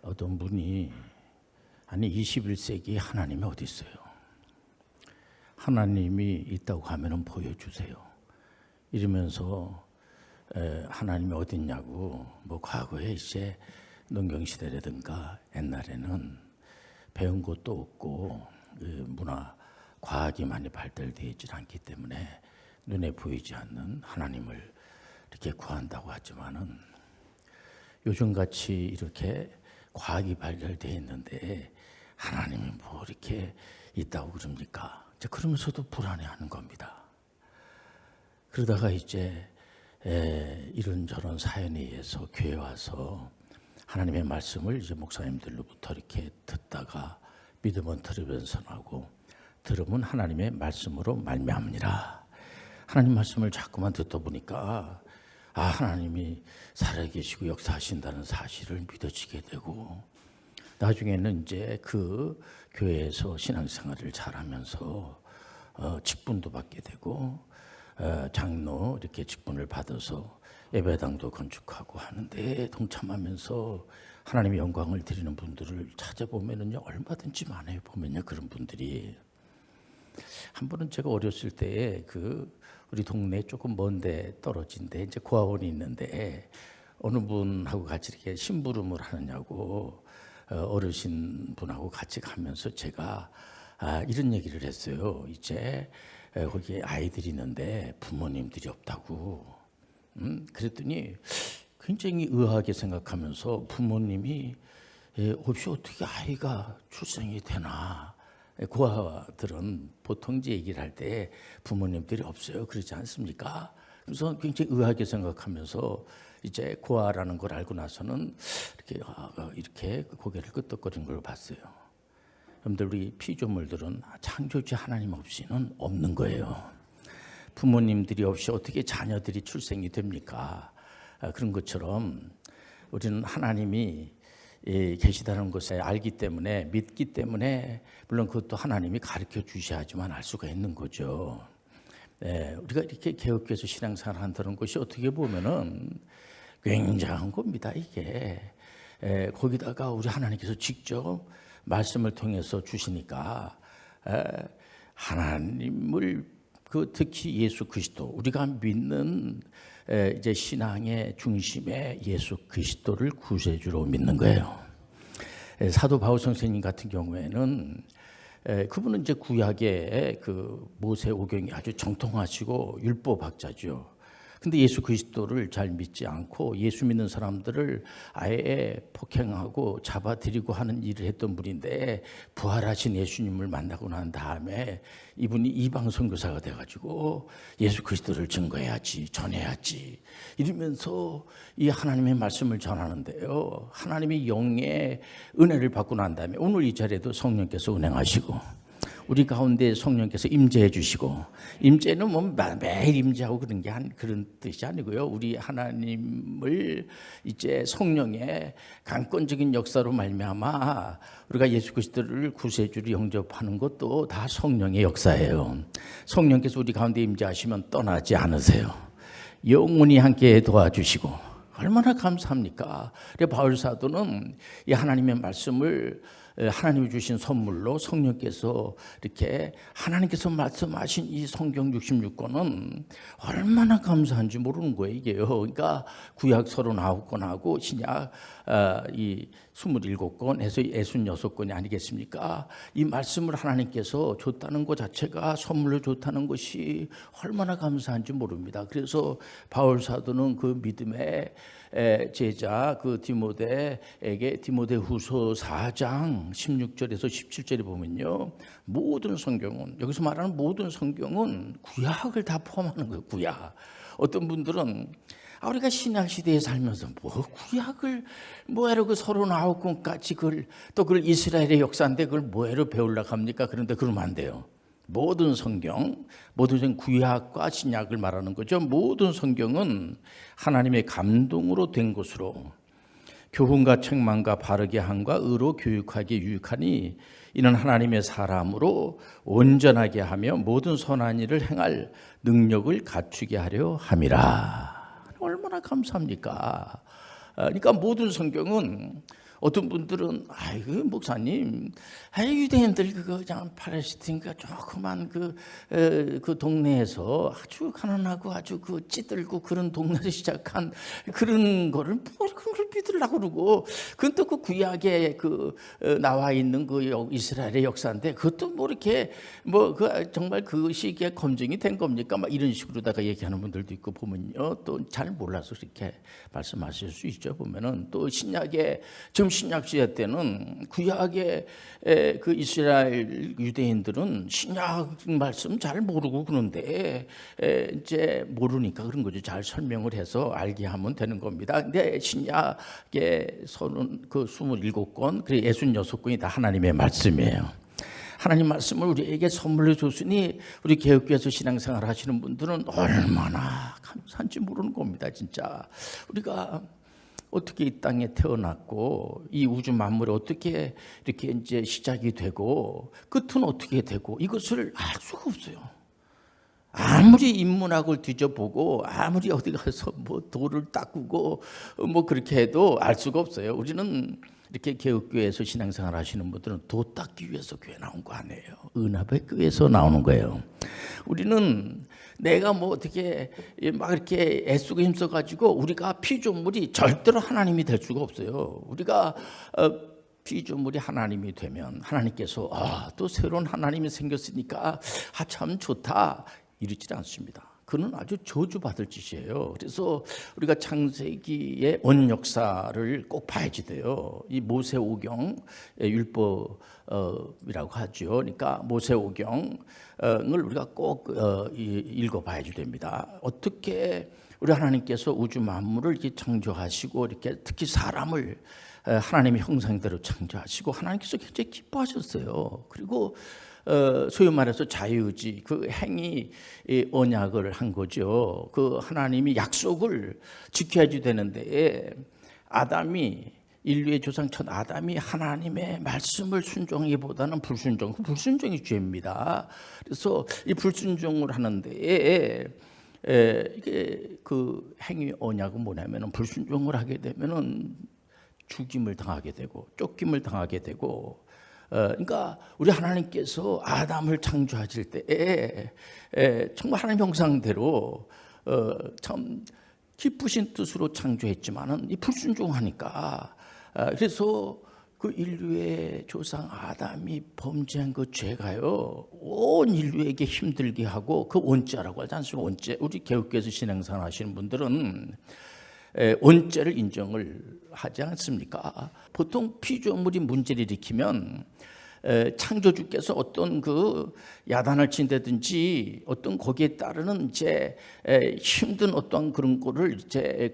어떤 분이 아니 21세기에 하나님이 어디 있어요? 하나님이 있다고 하면은 보여주세요. 이러면서 하나님이 어디 있냐고 뭐 과거에 이제 농경시대라든가 옛날에는 배운 것도 없고 문화 과학이 많이 발달되어 있지 않기 때문에 눈에 보이지 않는 하나님을 이렇게 구한다고 하지만은 요즘같이 이렇게 과학이 발달되어 있는데 하나님이 뭐 이렇게 있다고 그럽니까? 그러면서도 불안해하는 겁니다. 그러다가 이제 이런저런 사연에 의해서 교회 와서 하나님의 말씀을 이제 목사님들로부터 이렇게 듣다가 믿음은 들으면서 나고 들으면 하나님의 말씀으로 말미암니라. 하나님 말씀을 자꾸만 듣다 보니까 하나님이 살아계시고 역사하신다는 사실을 믿어지게 되고 나중에는 이제 그 교회에서 신앙생활을 잘하면서 직분도 받게 되고 장로 이렇게 직분을 받아서 예배당도 건축하고 하는데 동참하면서 하나님의 영광을 드리는 분들을 찾아보면은요 얼마든지 많아요. 보면요 그런 분들이 한 번은 제가 어렸을 때에 우리 동네 조금 먼데 떨어진 데 이제 고아원이 있는데 어느 분하고 같이 이렇게 심부름을 하느냐고 어르신 분하고 같이 가면서 제가 이런 얘기를 했어요. 이제 거기에 아이들이 있는데 부모님들이 없다고. 그랬더니 굉장히 의아하게 생각하면서 부모님이 없이 어떻게 아이가 출생이 되나. 고아들은 보통 이제 얘기를 할 때 부모님들이 없어요. 그러지 않습니까? 그래서 굉장히 의아하게 생각하면서 이제 고아라는 걸 알고 나서는 이렇게 고개를 끄덕거리는 걸 봤어요. 여러분들 우리 피조물들은 창조주 하나님 없이는 없는 거예요. 부모님들이 없이 어떻게 자녀들이 출생이 됩니까? 그런 것처럼 우리는 하나님이 계시다는 것을 알기 때문에 믿기 때문에 물론 그것도 하나님이 가르쳐 주셔야지만 알 수가 있는 거죠. 우리가 이렇게 개혁교회에서 신앙생활 한다는 것이 어떻게 보면은 굉장한 겁니다. 이게 거기다가 우리 하나님께서 직접 말씀을 통해서 주시니까 하나님을 특히 예수 그리스도 우리가 믿는 이제 신앙의 중심에 예수 그리스도를 구세주로 믿는 거예요. 사도 바울 선생님 같은 경우에는 그분은 이제 구약의 모세오경이 아주 정통하시고 율법학자죠. 근데 예수 그리스도를 잘 믿지 않고 예수 믿는 사람들을 아예 폭행하고 잡아들이고 하는 일을 했던 분인데 부활하신 예수님을 만나고 난 다음에 이분이 이방 선교사가 돼가지고 예수 그리스도를 증거해야지 전해야지 이러면서 이 하나님의 말씀을 전하는데요. 하나님의 영의 은혜를 받고 난 다음에 오늘 이 자리에도 성령께서 운행하시고 우리 가운데 성령께서 임재해 주시고 임재는 뭐 매일 임재하고 그런 뜻이 아니고요. 우리 하나님을 이제 성령의 강권적인 역사로 말미암아 우리가 예수 그리스도를 구세주로 영접하는 것도 다 성령의 역사예요. 성령께서 우리 가운데 임재하시면 떠나지 않으세요. 영원히 함께 도와주시고 얼마나 감사합니까? 바울 사도는 이 하나님의 말씀을 하나님이 주신 선물로 성령께서 이렇게 하나님께서 말씀하신 이 성경 66권은 얼마나 감사한지 모르는 거예요. 이게요. 그러니까 구약 39권하고 신약 이 27권 해서 66권이 아니겠습니까? 이 말씀을 하나님께서 줬다는 것 자체가 선물로 줬다는 것이 얼마나 감사한지 모릅니다. 그래서 바울 사도는 그 믿음의 제자 디모데에게 디모데후서 4장 16절에서 17절에 보면요. 모든 성경은 여기서 말하는 모든 성경은 구약을 다 포함하는 거예요. 구약. 어떤 분들은 우리가 신약 시대에 살면서 구약을 뭐하러 39권까지 그걸 이스라엘의 역사인데 그걸 뭐하러 배우려고 합니까? 그런데 그러면 안 돼요. 모든 성경, 모든 구약과 신약을 말하는 거죠. 모든 성경은 하나님의 감동으로 된 것으로 교훈과 책망과 바르게 함과 의로 교육하기에 유익하니 이는 하나님의 사람으로 온전하게 하며 모든 선한 일을 행할 능력을 갖추게 하려 함이라. 얼마나 감사합니까? 그러니까 모든 성경은 어떤 분들은 아이고 목사님, 유대인들 그거 그냥 팔레스틴가 조그만 그 동네에서 아주 가난하고 아주 그 찌들고 그런 동네에서 시작한 그런 거를 뭐 그런 걸 믿으려고 그러고, 그건 또 그 구약에 나와 있는 그 이스라엘의 역사인데 그것도 뭐 이렇게 그 정말 그 시기에 검증이 된 겁니까? 막 이런 식으로다가 얘기하는 분들도 있고 보면요, 또 잘 몰라서 이렇게 말씀하실 수 있죠. 보면은 또 신약에 지금 신약 시대 때는 구약의 그 이스라엘 유대인들은 신약 말씀 잘 모르고 그런데 이제 모르니까 그런 거죠. 잘 설명을 해서 알게 하면 되는 겁니다. 근데 신약의 27권, 그리고 66권이 다 하나님의 말씀이에요. 하나님 말씀을 우리에게 선물로 줬으니 우리 개혁교회에서 신앙생활 하시는 분들은 얼마나 감사한지 모르는 겁니다. 진짜 우리가 어떻게 이 땅에 태어났고 이 우주 만물이 어떻게 이렇게 이제 시작이 되고 끝은 어떻게 되고 이것을 알 수가 없어요. 아무리 인문학을 뒤져보고 아무리 어디 가서 뭐 돌을 닦고 뭐 그렇게 해도 알 수가 없어요. 우리는 이렇게 개혁교회에서 신앙생활 하시는 분들은 도 닦기 위해서 교회 나온 거 아니에요. 은합의 교회에서 나오는 거예요. 우리는 내가 뭐 어떻게 막 이렇게 애쓰고 힘써가지고 우리가 피조물이 절대로 하나님이 될 수가 없어요. 우리가 피조물이 하나님이 되면 하나님께서 또 새로운 하나님이 생겼으니까 참 좋다 이러지 않습니다. 그는 아주 저주받을 짓이에요. 그래서 우리가 창세기의 원 역사를 꼭 봐야지 돼요. 이 모세오경 율법이라고 하죠. 그러니까 모세오경을 우리가 꼭 읽어봐야지 됩니다. 어떻게 우리 하나님께서 우주 만물을 이렇게 창조하시고 이렇게 특히 사람을 하나님의 형상대로 창조하시고 하나님께서 굉장히 기뻐하셨어요. 그리고 소위 말해서 자유의지, 그 행위 언약을 한 거죠. 그 하나님이 약속을 지켜야지 되는데 아담이, 인류의 조상 첫 아담이 하나님의 말씀을 순종하기보다는 불순종이 죄입니다. 그래서 이 불순종을 하는데 이게 그 행위 언약은 뭐냐면은 불순종을 하게 되면은 죽임을 당하게 되고 쫓김을 당하게 되고, 그러니까 우리 하나님께서 아담을 창조하실 때 정말 하나님 형상대로 참 기쁘신 뜻으로 창조했지만은 이 불순종하니까, 그래서 그 인류의 조상 아담이 범죄한 그 죄가요 온 인류에게 힘들게 하고, 그 원죄라고 하지 않습니까? 원죄. 우리 개혁교회에서 신앙생활 하시는 분들은 원죄를 인정을 하지 않습니까? 보통 피조물이 문제를 일으키면 창조주께서 어떤 그 야단을 친다든지 어떤 거기에 따르는 이제 힘든 어떤 그런 거를 이제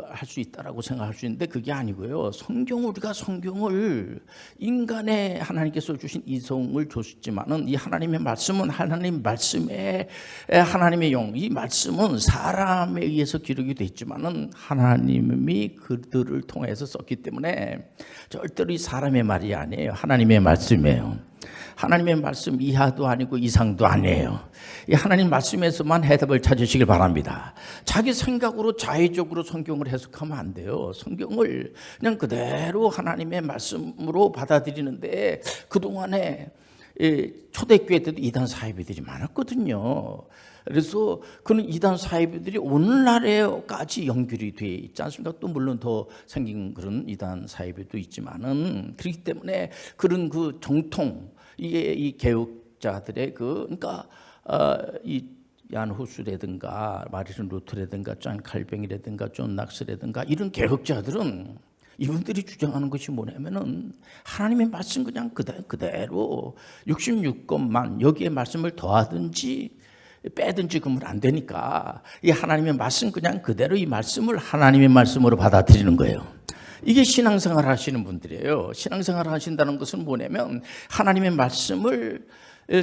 할 수 있다라고 생각할 수 있는데 그게 아니고요. 우리가 성경을 인간의 하나님께서 주신 이성을 줬지만은 이 하나님의 말씀은 하나님 말씀에 하나님의 이 말씀은 사람에 의해서 기록이 됐지만은 하나님이 그들을 통해서 썼기 때문에 절대로 이 사람의 말이 아니에요. 하나님의 말씀이에요. 하나님의 말씀 이하도 아니고 이상도 아니에요. 이 하나님 말씀에서만 해답을 찾으시길 바랍니다. 자기 생각으로 자의적으로 성경을 해석하면 안 돼요. 성경을 그냥 그대로 하나님의 말씀으로 받아들이는데 그동안에 초대교회 때도 이단 사이비들이 많았거든요. 그래서 그는 이단 사이비들이 오늘날에까지 연결이 돼 있지 않습니까? 또 물론 더 생긴 그런 이단 사이비도 있지만은, 그렇기 때문에 그런 그 정통, 이게 이 개혁자들의 그러니까 이 얀 후스라든가 마르틴 루터라든가 존 칼뱅이라든가 존 낙스라든가 이런 개혁자들은 이분들이 주장하는 것이 뭐냐면은 하나님의 말씀 그냥 그대로 66권만 여기에 말씀을 더하든지 빼든지 그러면 안 되니까 이 하나님의 말씀 그냥 그대로 이 말씀을 하나님의 말씀으로 받아들이는 거예요. 이게 신앙생활 하시는 분들이에요. 신앙생활 하신다는 것은 뭐냐면 하나님의 말씀을,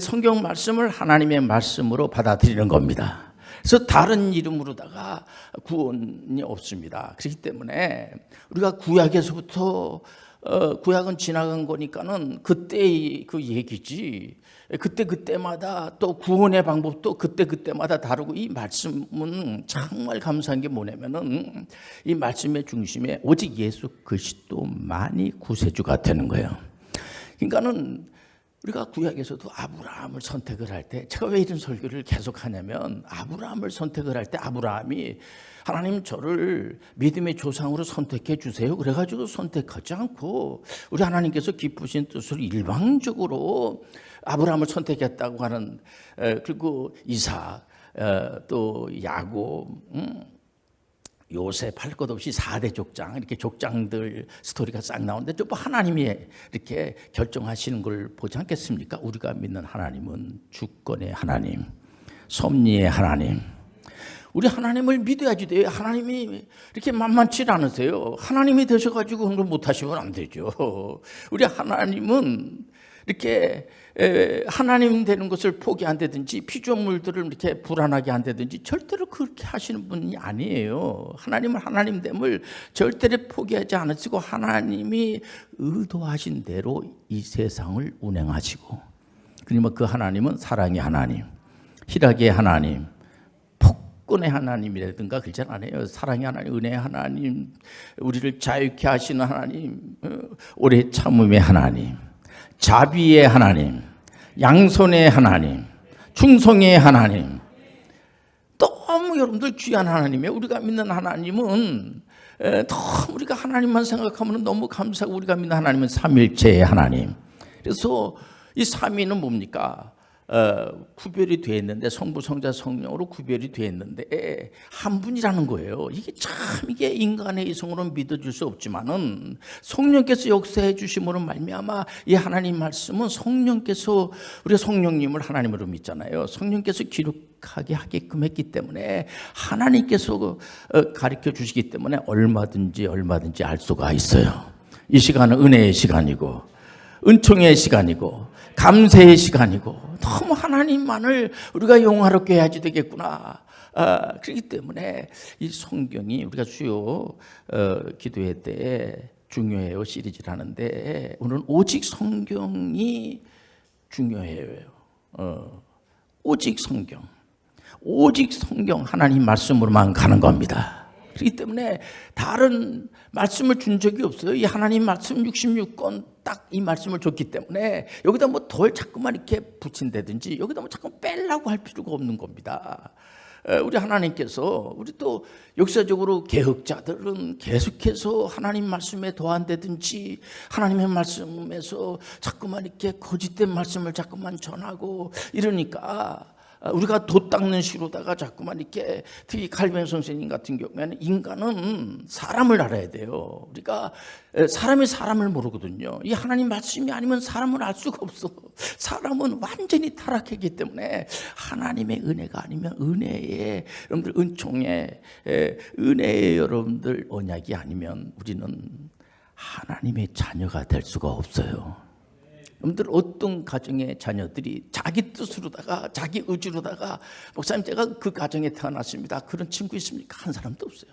성경 말씀을 하나님의 말씀으로 받아들이는 겁니다. 그래서 다른 이름으로다가 구원이 없습니다. 그렇기 때문에 우리가 구약에서부터 구약은 지나간 거니까는 그때의 그 얘기지. 그때마다 또 구원의 방법도 그때마다 다르고, 이 말씀은 정말 감사한 게 뭐냐면은 이 말씀의 중심에 오직 예수 그리스도만이 구세주가 되는 거예요. 그러니까는 우리가 구약에서도 아브라함을 선택을 할 때, 제가 왜 이런 설교를 계속 하냐면, 아브라함을 선택을 할 때 아브라함이 하나님 저를 믿음의 조상으로 선택해 주세요 그래가지고 선택하지 않고, 우리 하나님께서 기쁘신 뜻으로 일방적으로 아브라함을 선택했다고 하는, 그리고 이삭, 또 야곱, 요셉 할 것 없이 4대 족장, 이렇게 족장들 스토리가 싹 나오는데, 또 하나님이 이렇게 결정하시는 걸 보지 않겠습니까? 우리가 믿는 하나님은 주권의 하나님, 섭리의 하나님. 우리 하나님을 믿어야지 돼요. 하나님이 이렇게 만만치 않으세요. 하나님이 되셔가지고 그런 걸 못하시면 안 되죠. 우리 하나님은 이렇게 하나님 되는 것을 포기한다든지 피조물들을 이렇게 불안하게 한다든지 절대로 그렇게 하시는 분이 아니에요. 하나님은 하나님됨을 절대로 포기하지 않으시고, 하나님이 의도하신 대로 이 세상을 운행하시고, 그러면 그 하나님은 사랑의 하나님, 희락의 하나님, 복권의 하나님이라든가 그러지 않아요. 사랑의 하나님, 은혜의 하나님, 우리를 자유케 하시는 하나님, 오래 참음의 하나님, 자비의 하나님, 양손의 하나님, 충성의 하나님, 너무 여러분들 귀한 하나님이에요. 우리가 믿는 하나님은 너무, 우리가 하나님만 생각하면 너무 감사하고, 우리가 믿는 하나님은 삼일체의 하나님. 그래서 이 삼위는 뭡니까? 구별이 되어 있는데, 성부, 성자, 성령으로 구별이 되어 있는데 한 분이라는 거예요. 이게 인간의 이성으로는 믿어줄 수 없지만은 성령께서 역사해 주심으로 말미암아 이 하나님 말씀은 성령께서, 우리가 성령님을 하나님으로 믿잖아요. 성령께서 기록하게 하게끔 했기 때문에, 하나님께서 가르쳐 주시기 때문에 얼마든지 알 수가 있어요. 이 시간은 은혜의 시간이고, 은총의 시간이고, 감사의 시간이고, 너무 하나님만을 우리가 영화롭게 해야지 되겠구나. 그렇기 때문에 이 성경이, 우리가 주요 기도회 때 중요해요 시리즈를 하는데, 오늘은 오직 성경이 중요해요. 오직 성경 하나님 말씀으로만 가는 겁니다. 그렇기 때문에 다른 말씀을 준 적이 없어요. 이 하나님 말씀 66권 딱 이 말씀을 줬기 때문에 여기다 뭐 덜 자꾸만 이렇게 붙인다든지 여기다 뭐 자꾸 빼려고 할 필요가 없는 겁니다. 우리 하나님께서, 우리 또 역사적으로 개혁자들은 계속해서 하나님 말씀에 더한다든지 하나님의 말씀에서 자꾸만 이렇게 거짓된 말씀을 자꾸만 전하고 이러니까, 우리가 돛 닦는 시로다가 자꾸만 이렇게, 특히 칼빈 선생님 같은 경우에는 인간은 사람을 알아야 돼요. 우리가 사람이 사람을 모르거든요. 이 하나님 말씀이 아니면 사람을 알 수가 없어. 사람은 완전히 타락했기 때문에 하나님의 은혜가 아니면, 은혜의 여러분들 은총의 은혜의 여러분들 언약이 아니면 우리는 하나님의 자녀가 될 수가 없어요. 여러분들 어떤 가정의 자녀들이 자기 뜻으로다가 자기 의지로다가, 목사님 제가 그 가정에 태어났습니다, 그런 친구 있습니까? 한 사람도 없어요.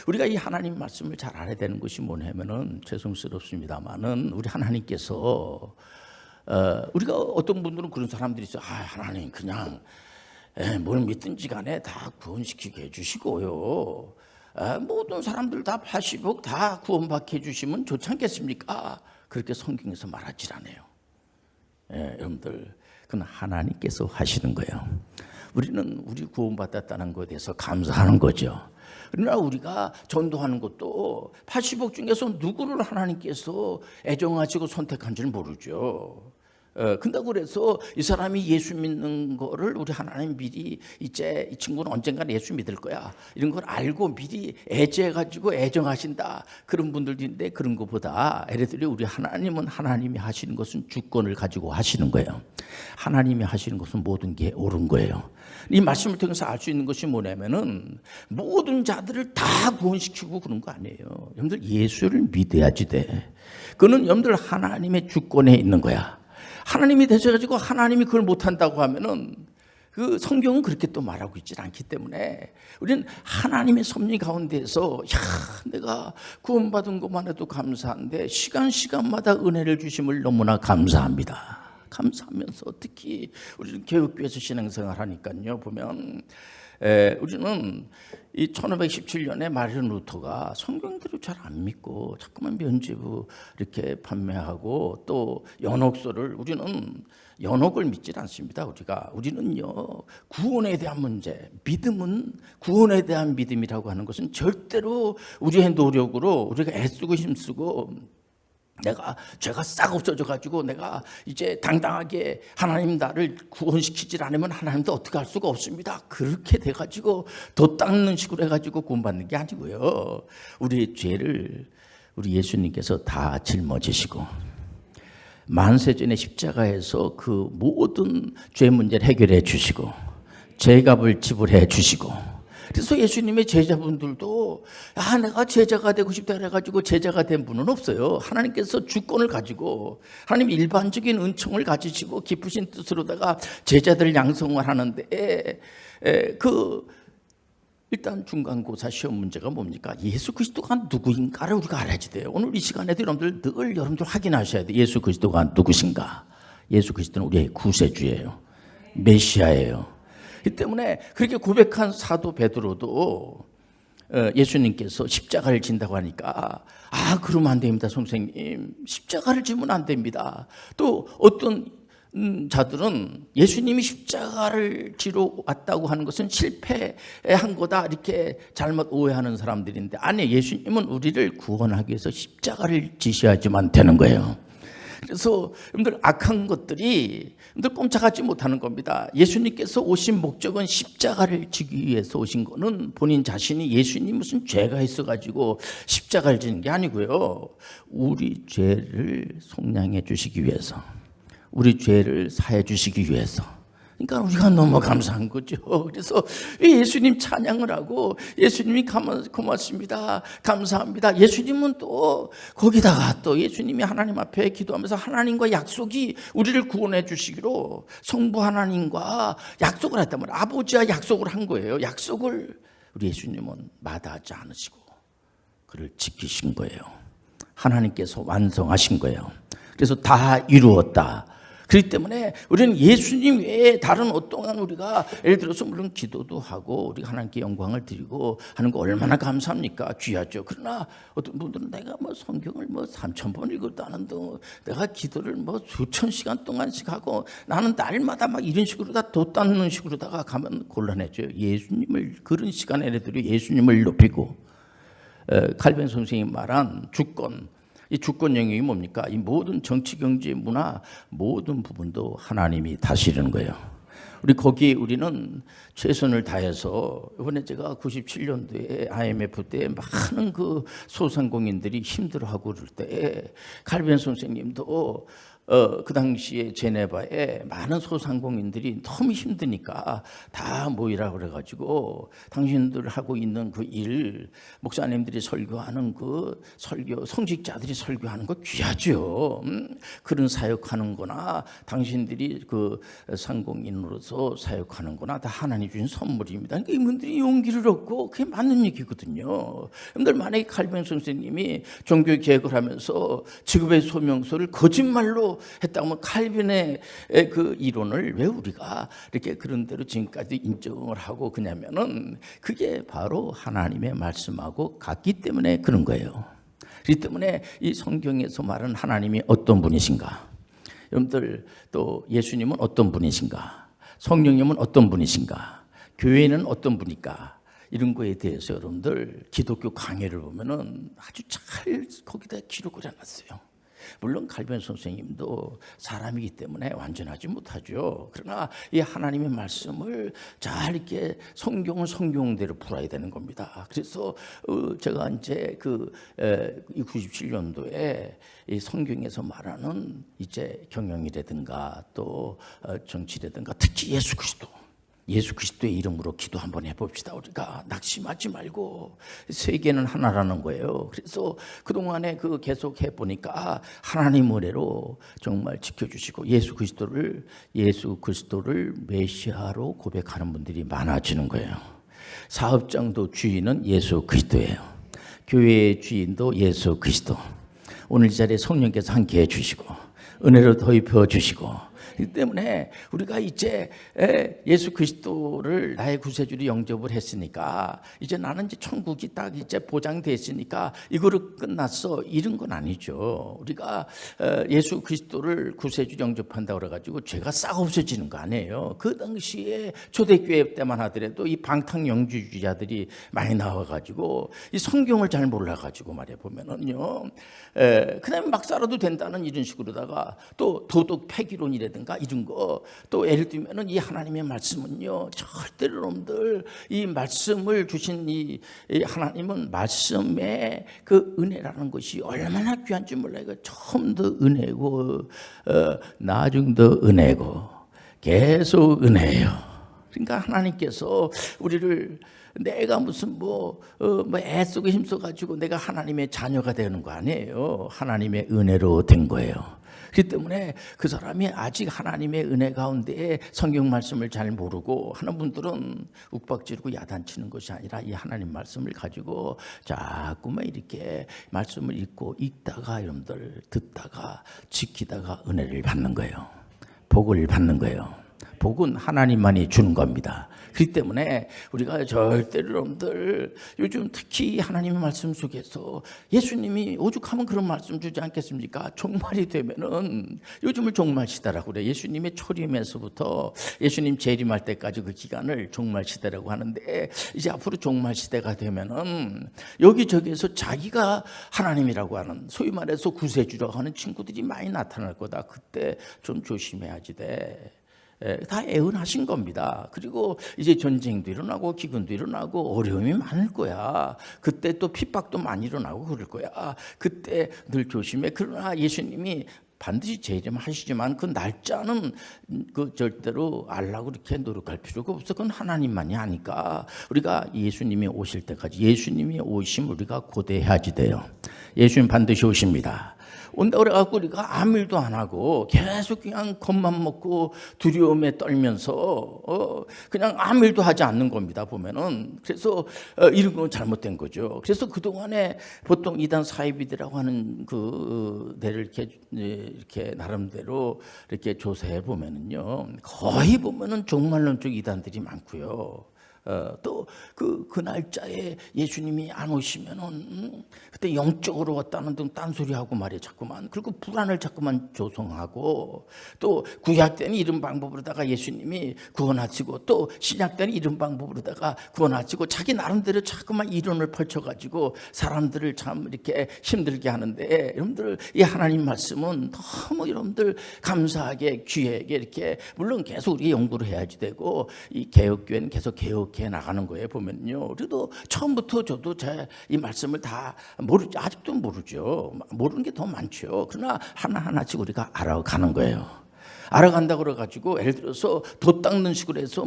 우리가 이 하나님 말씀을 잘 알아야 되는 것이 뭐냐면은, 죄송스럽습니다만은 우리 하나님께서, 우리가 어떤 분들은 그런 사람들이 있어요. 하나님 그냥 뭘 믿든지 간에 다 구원시키게 해주시고요, 모든 사람들 다 80억 다 구원받게 해주시면 좋지 않겠습니까? 그렇게 성경에서 말하지 않아요. 여러분들, 그건 하나님께서 하시는 거예요. 우리는 우리 구원받았다는 것에 대해서 감사하는 거죠. 그러나 우리가 전도하는 것도 80억 중에서 누구를 하나님께서 애정하시고 선택한 줄 모르죠. 근데 그래서 이 사람이 예수 믿는 거를 우리 하나님 미리, 이제 이 친구는 언젠가는 예수 믿을 거야, 이런 걸 알고 미리 애제해가지고 애정하신다, 그런 분들도 있는데, 그런 것보다 애들이, 우리 하나님은 하나님이 하시는 것은 주권을 가지고 하시는 거예요. 하나님이 하시는 것은 모든 게 옳은 거예요. 이 말씀을 통해서 알 수 있는 것이 뭐냐면은, 모든 자들을 다 구원시키고 그런 거 아니에요. 여러분들 예수를 믿어야지 돼. 그거는 여러분들 하나님의 주권에 있는 거야. 하나님이 되셔가지고 하나님이 그걸 못한다고 하면은 그 성경은 그렇게 또 말하고 있지 않기 때문에 우리는 하나님의 섭리 가운데서 내가 구원받은 것만 해도 감사한데 시간마다 은혜를 주심을 너무나 감사합니다. 감사하면서 특히 우리는 개혁교회에서 신앙생활 하니까요, 보면 우리는 이 1517년에 마르틴 루터가 성경대로 잘 안 믿고 자꾸만 면죄부 이렇게 판매하고 또 연옥서를, 우리는 연옥을 믿지 않습니다. 우리는요, 구원에 대한 문제, 믿음은 구원에 대한 믿음이라고 하는 것은 절대로 우리의 노력으로 우리가 애쓰고 힘쓰고 내가 죄가 싹 없어져 가지고 내가 이제 당당하게 하나님 나를 구원시키질 않으면 하나님도 어떻게 할 수가 없습니다. 그렇게 돼 가지고 도 닦는 식으로 해 가지고 구원받는 게 아니고요. 우리의 죄를 우리 예수님께서 다 짊어지시고 만세전에 십자가에서 그 모든 죄 문제를 해결해 주시고 죄값을 지불해 주시고, 그래서 예수님의 제자분들도 내가 제자가 되고 싶다 그래가지고 제자가 된 분은 없어요. 하나님께서 주권을 가지고 하나님 일반적인 은총을 가지시고 깊으신 뜻으로다가 제자들 양성을 하는데 일단 중간고사 시험 문제가 뭡니까? 예수 그리스도가 누구인가를 우리가 알아야지 돼요. 오늘 이 시간에도 여러분들 확인하셔야 돼요. 예수 그리스도가 누구신가? 예수 그리스도는 우리의 구세주예요. 메시아예요. 그 때문에 그렇게 고백한 사도 베드로도 예수님께서 십자가를 진다고 하니까 그러면 안 됩니다, 선생님. 십자가를 지면 안 됩니다. 또 어떤 자들은 예수님이 십자가를 지러 왔다고 하는 것은 실패한 거다 이렇게 잘못 오해하는 사람들인데, 아니, 예수님은 우리를 구원하기 위해서 십자가를 지셔야지만 되는 거예요. 그래서 여러분들 악한 것들이 여러분들 꼼짝하지 못하는 겁니다. 예수님께서 오신 목적은 십자가를 지기 위해서 오신 거는 본인 자신이 예수님 무슨 죄가 있어가지고 십자가를 지는 게 아니고요. 우리 죄를 속량해 주시기 위해서, 우리 죄를 사해 주시기 위해서. 그러니까 우리가 너무 감사한 거죠. 그래서 예수님 찬양을 하고 예수님이 고맙습니다, 감사합니다. 예수님은 또 거기다가 또 예수님이 하나님 앞에 기도하면서 하나님과 약속이 우리를 구원해 주시기로 성부 하나님과 약속을 했단 말이에요. 아버지와 약속을 한 거예요. 약속을 우리 예수님은 마다하지 않으시고 그를 지키신 거예요. 하나님께서 완성하신 거예요. 그래서 다 이루었다. 그렇기 때문에 우리는 예수님 외에 다른 어떠한 우리가 예를 들어서 물론 기도도 하고 우리가 하나님께 영광을 드리고 하는 거 얼마나 감사합니까? 귀하죠. 그러나 어떤 분들은 내가 성경을 3,000번 읽어도 하는데 내가 기도를 수천 시간 동안씩 하고 나는 날마다 이런 식으로 다 돋닿는 식으로다가 가면 곤란해져요. 예수님을 그런 시간에 애들이 예수님을 높이고 칼빈 선생님이 말한 주권, 이 주권 영역이 뭡니까? 이 모든 정치, 경제, 문화 모든 부분도 하나님이 다스리는 거예요. 우리는 최선을 다해서, 이번에 제가 97년도에 IMF 때 많은 그 소상공인들이 힘들어하고 그럴 때 칼빈 선생님도 그 당시에 제네바에 많은 소상공인들이 너무 힘드니까 다 모이라 그래가지고 당신들 하고 있는 그 일, 목사님들이 설교하는 그 설교, 성직자들이 설교하는 거 귀하죠. 그런 사역하는 거나 당신들이 그 상공인으로서 사역하는 거나 다 하나님 주신 선물입니다. 그러니까 이분들이 용기를 얻고 그게 맞는 얘기거든요. 여러분들 만약에 칼빈 선생님이 종교 개혁을 하면서 직업의 소명서를 거짓말로 했다면 칼빈의 그 이론을 왜 우리가 이렇게 그런 대로 지금까지 인정을 하고 그냐면은 그게 바로 하나님의 말씀하고 같기 때문에 그런 거예요. 그렇기 때문에 이 성경에서 말하는 하나님이 어떤 분이신가? 여러분들 또 예수님은 어떤 분이신가? 성령님은 어떤 분이신가? 교회는 어떤 분일까? 이런 거에 대해서 여러분들 기독교 강해를 보면은 아주 잘 거기다 기록을 해놨어요. 물론 칼빈 선생님도 사람이기 때문에 완전하지 못하죠. 그러나 이 하나님의 말씀을 잘 이렇게 성경은 성경대로 풀어야 되는 겁니다. 그래서 제가 이제 97년도에 이 성경에서 말하는 이제 경영이라든가 또 정치라든가 특히 예수 그리스도, 예수 그리스도의 이름으로 기도 한번 해봅시다. 우리가 낙심하지 말고 세계는 하나라는 거예요. 그래서 그동안에 계속 해보니까 하나님 은혜로 정말 지켜주시고 예수 그리스도를 메시아로 고백하는 분들이 많아지는 거예요. 사업장도 주인은 예수 그리스도예요. 교회의 주인도 예수 그리스도. 오늘 이 자리에 성령께서 함께해 주시고 은혜로 더입혀 주시고, 그렇기 때문에 우리가 이제 예수 그리스도를 나의 구세주로 영접을 했으니까 이제 나는 이제 천국이 딱 이제 보장됐으니까 이거로 끝났어, 이런 건 아니죠. 우리가 예수 그리스도를 구세주로 영접한다 그래가지고 죄가 싹 없어지는 거 아니에요. 그 당시에 초대교회 때만 하더라도 이 방탕영주주의자들이 많이 나와가지고 이 성경을 잘 몰라가지고 말해 보면은요, 그다음에 막 살아도 된다는 이런 식으로다가 또 도덕 폐기론이라든가 이런 거, 또 예를 들면은 이 하나님의 말씀은요, 절대로 여러분들 이 말씀을 주신 이 하나님은 말씀의 그 은혜라는 것이 얼마나 귀한지 몰라요. 처음도 은혜고 나중도 은혜고 계속 은혜예요. 그러니까 하나님께서 우리를 내가 무슨 애쓰고 힘써가지고 내가 하나님의 자녀가 되는 거 아니에요. 하나님의 은혜로 된 거예요. 그렇기 때문에 그 사람이 아직 하나님의 은혜 가운데 성경 말씀을 잘 모르고 하는 분들은 욱박지르고 야단치는 것이 아니라 이 하나님 말씀을 가지고 자꾸만 이렇게 말씀을 읽다가 여러분들 듣다가 지키다가 은혜를 받는 거예요. 복을 받는 거예요. 복은 하나님만이 주는 겁니다. 그렇기 때문에 우리가 절대로 여러분들 요즘 특히 하나님의 말씀 속에서 예수님이 오죽하면 그런 말씀 주지 않겠습니까? 종말이 되면은 요즘을 종말시대라고 그래요. 예수님의 초림에서부터 예수님 재림할 때까지 그 기간을 종말시대라고 하는데, 이제 앞으로 종말시대가 되면은 여기저기에서 자기가 하나님이라고 하는, 소위 말해서 구세주라고 하는 친구들이 많이 나타날 거다. 그때 좀 조심해야지 돼. 다 애은하신 겁니다. 그리고 이제 전쟁도 일어나고 기근도 일어나고 어려움이 많을 거야. 그때 또 핍박도 많이 일어나고 그럴 거야. 그때 늘 조심해. 그러나 예수님이 반드시 재림하시지만 그 날짜는 절대로 알라고 그렇게 노력할 필요가 없어. 그건 하나님만이 아니까 우리가 예수님이 오실 때까지, 예수님이 오심 우리가 고대해야지 돼요. 예수님 반드시 오십니다. 온다 그래갖고 우리가 아무 일도 안 하고 계속 그냥 겁만 먹고 두려움에 떨면서 그냥 아무 일도 하지 않는 겁니다, 보면은. 그래서 이런 건 잘못된 거죠. 그래서 그동안에 보통 이단 사이비들이라고 하는 그 데를 이렇게 나름대로 이렇게 조사해 보면은요, 거의 보면은 종말론적 이단들이 많고요. 또 그 날짜에 예수님이 안 오시면은 그때 영적으로 왔다는 등 딴소리 하고 말이야 자꾸만. 그리고 불안을 자꾸만 조성하고, 또 구약 때는 이런 방법으로다가 예수님이 구원하시고, 또 신약 때는 이런 방법으로다가 구원하시고, 자기 나름대로 자꾸만 이론을 펼쳐가지고 사람들을 참 이렇게 힘들게 하는데, 여러분들 이 하나님 말씀은 너무 여러분들 감사하게 귀하게 이렇게, 물론 계속 우리가 연구를 해야지 되고 이 개혁교회는 계속 개혁해 나가는 거예요, 보면요. 그래도 처음부터 저도 이 말씀을 다 아직도 모르죠. 모르는 게 더 많죠. 그러나 하나하나씩 우리가 알아가는 거예요. 알아간다고 그래가지고 예를 들어서 돛 닦는 식으로 해서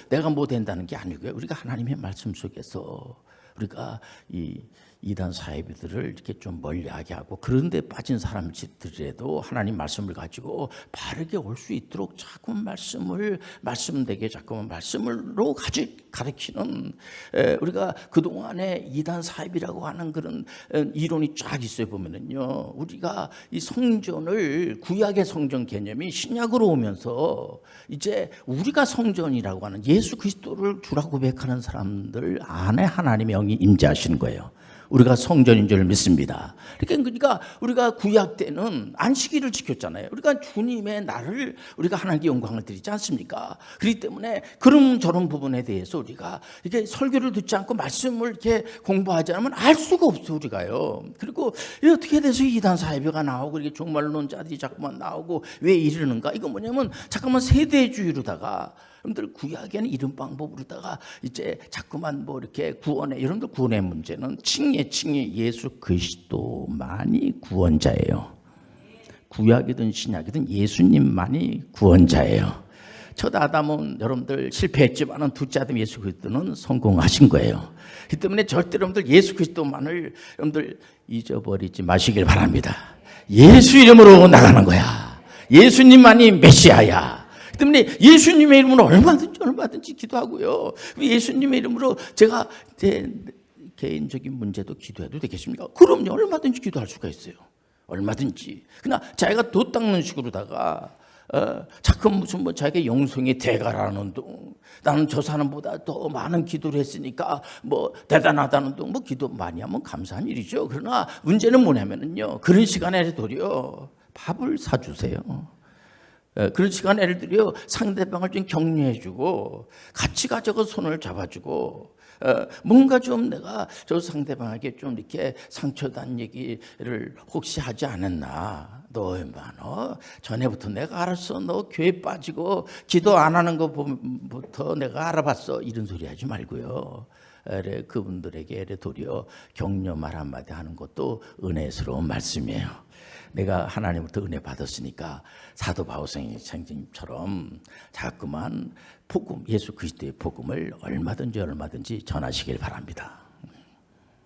내가 된다는 게 아니고요. 우리가 하나님의 말씀 속에서 우리가 이 이단 사이비들을 이렇게 좀 멀리하게 하고, 그런데 빠진 사람들이라도 하나님 말씀을 가지고 바르게 올 수 있도록 자꾸만 말씀되게 자꾸만 말씀으로 가르치는, 우리가 그동안에 이단 사이비라고 하는 그런 이론이 쫙 있어요. 보면은요, 우리가 이 성전을, 구약의 성전 개념이 신약으로 오면서 이제 우리가 성전이라고 하는 예수 그리스도를 주라고 고백하는 사람들 안에 하나님의 영이 임재하시는 거예요. 우리가 성전인 줄 믿습니다. 그러니까 우리가 구약 때는 안식일을 지켰잖아요. 우리가 주님의 날을 우리가 하나님께 영광을 드리지 않습니까? 그렇기 때문에 그런 저런 부분에 대해서 우리가 이게 설교를 듣지 않고 말씀을 이렇게 공부하지 않으면 알 수가 없어, 우리가요. 그리고 어떻게 돼서 이단 사이비가 나오고 이렇게 종말론자들이 자꾸만 나오고 왜 이러는가? 이거 뭐냐면 잠깐만 세대주의로다가, 여러분들 구약에는 이런 방법으로다가 이제 자꾸만 이렇게 여러분들 구원의 문제는 칭예 예수 그리스도만이 구원자예요. 구약이든 신약이든 예수님만이 구원자예요. 첫 아담은 여러분들 실패했지만은 둘째 아담 예수 그리스도는 성공하신 거예요. 이 때문에 절대로 여러분들 예수 그리스도만을 여러분들 잊어버리지 마시길 바랍니다. 예수 이름으로 나가는 거야. 예수님만이 메시아야. 그 때문에 예수님의 이름으로 얼마든지 기도하고요. 예수님의 이름으로 제가 제 개인적인 문제도 기도해도 되겠습니까? 그럼요. 얼마든지 기도할 수가 있어요. 얼마든지. 그러나 자기가 도 닦는 식으로다가 자꾸 무슨 뭐 자기가 영성의 대가라는 둥, 나는 저 사람보다 더 많은 기도를 했으니까 뭐 대단하다는 둥, 뭐 기도 많이 하면 감사한 일이죠. 그러나 문제는 뭐냐면은요, 그런 시간에 도리어 밥을 사주세요. 그런 시간에 예를 들어 상대방을 좀 격려해주고 같이 가자고 손을 잡아주고 뭔가 좀 내가 저 상대방에게 좀 이렇게 상처단 얘기를 혹시 하지 않았나? 너 전에부터 내가 알았어. 너 교회 빠지고 기도 안 하는 거부터 내가 알아봤어. 이런 소리 하지 말고요. 그분들에게 도리어 격려 말 한마디 하는 것도 은혜스러운 말씀이에요. 내가 하나님부터 은혜 받았으니까 사도 바울 선생님처럼 자꾸만 복음, 예수 그리스도의 복음을 얼마든지 전하시길 바랍니다.